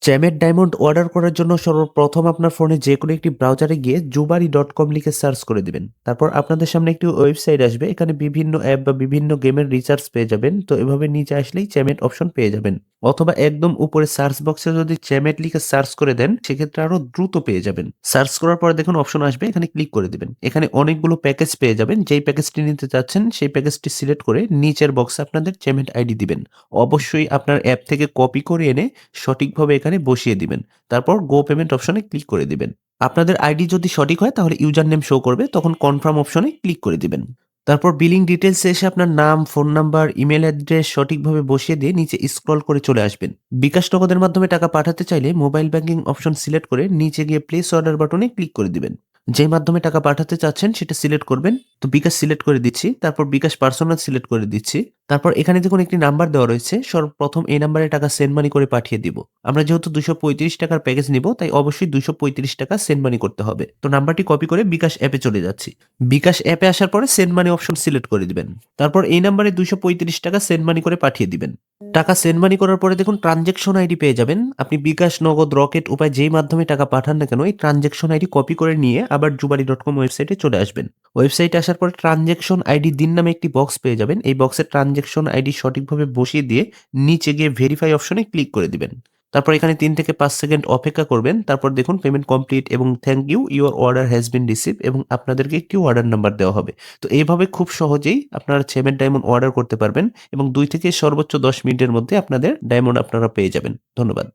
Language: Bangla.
চ্যামের ডায়মন্ড অর্ডার করার জন্য সর্বপ্রথম আপনার ফোনে যেকোনো একটি ব্রাউজারে গিয়ে জুবারি.com লিখে সার্চ করে দিবেন। তারপর আপনাদের সামনে একটি ওয়েবসাইট আসবে। এখানে বিভিন্ন অ্যাপ বা বিভিন্ন গেমের রিচার্জ পেয়ে যাবেন। তো এভাবে নিচে আসলেই চ্যামের অপশন পেয়ে যাবেন। অথবা একদম উপরে সার্চ বক্সে যদি চ্যামের লিখে সার্চ করে দেন, সেক্ষেত্রে আরো দ্রুত পেয়ে যাবেন। সার্চ করার পরে দেখুন অপশন আসবে, এখানে ক্লিক করে দিবেন। এখানে অনেকগুলো প্যাকেজ পেয়ে যাবেন। যেই প্যাকেজটি নিতে চাচ্ছেন সেই প্যাকেজটি সিলেক্ট করে নিচের বক্সে আপনাদের চ্যামের আইডি দিবেন। অবশ্যই আপনার অ্যাপ থেকে কপি করে এনে সঠিকভাবে এখানে বসিয়ে দিবেন। তারপর গো পেমেন্ট অপশনে ক্লিক করে দিবেন। আপনাদের আইডি যদি সঠিক হয় তাহলে ইউজার নেম শো করবে, তখন কনফার্ম অপশনে ক্লিক করে দিবেন। তারপর বিলিং ডিটেইলসে এসে আপনার নাম, ফোন নাম্বার, ইমেইল অ্যাড্রেস সঠিকভাবে বসিয়ে দিয়ে নিচে স্ক্রল করে চলে আসবেন। বিকাশ নগদের মাধ্যমে টাকা পাঠাতে চাইলে মোবাইল ব্যাংকিং অপশন সিলেক্ট করে নিচে গিয়ে প্লেস অর্ডার বাটনে ক্লিক করে দিবেন। যেই মাধ্যমে টাকা পাঠাতে চাচ্ছেন সেটা সিলেক্ট করবেন। তো বিকাশ সিলেক্ট করে দিচ্ছি, তারপর বিকাশ পার্সোনাল সিলেক্ট করে দিচ্ছি। তারপর এখানে দেখুন একটি নাম্বার দেওয়া রয়েছে। সর্বপ্রথম এই নাম্বারে টাকা সেন্ড মানি করে পাঠিয়ে দিব। আমরা যেহেতু 235 টাকার প্যাকেজ নিব, তাই অবশ্যই 235 টাকা সেন্ড মানি করতে হবে। তো নাম্বারটি কপি করে বিকাশ অ্যাপে চলে যাচ্ছি। বিকাশ অ্যাপে আসার পরে সেন্ড মানি অপশন সিলেক্ট করে দিবেন। তারপর এই নাম্বারে 235 টাকা সেন্ড মানি করে পাঠিয়ে দিবেন। টাকা সেন্ড মানি করার পরে দেখুন ট্রানজ্যাকশন আইডি পেয়ে যাবেন। আপনি বিকাশ, নগদ, রকেট উপায় যেই মাধ্যমে টাকা পাঠান না কেন, এই ট্রানজ্যাকশন আইডি কপি করে নিয়ে আবার জুবারি.com ওয়েবসাইটে চলে আসবেন। ওয়েবসাইটে আসার পরে ট্রানজ্যাকশন আইডি দিন নামে একটি বক্স পেয়ে যাবেন। এই বক্সে ট্রানজ্যাকশন আইডি সঠিকভাবে বসিয়ে দিয়ে নিচে গিয়ে ভেরিফাই অপশনে ক্লিক করে দিবেন। তারপর এখানে 3 থেকে 5 সেকেন্ড অপেক্ষা করবেন। তারপর দেখুন পেমেন্ট কমপ্লিট এবং thank you, your order has been received এবং আপনাদেরকে একটি অর্ডার নাম্বার দেওয়া হবে। তো এইভাবে খুব সহজেই আপনারা চ্যামের ডায়মন্ড অর্ডার করতে পারবেন এবং 2 থেকে সর্বোচ্চ 10 মিনিটের মধ্যে আপনাদের ডায়মন্ড আপনারা পেয়ে যাবেন। ধন্যবাদ।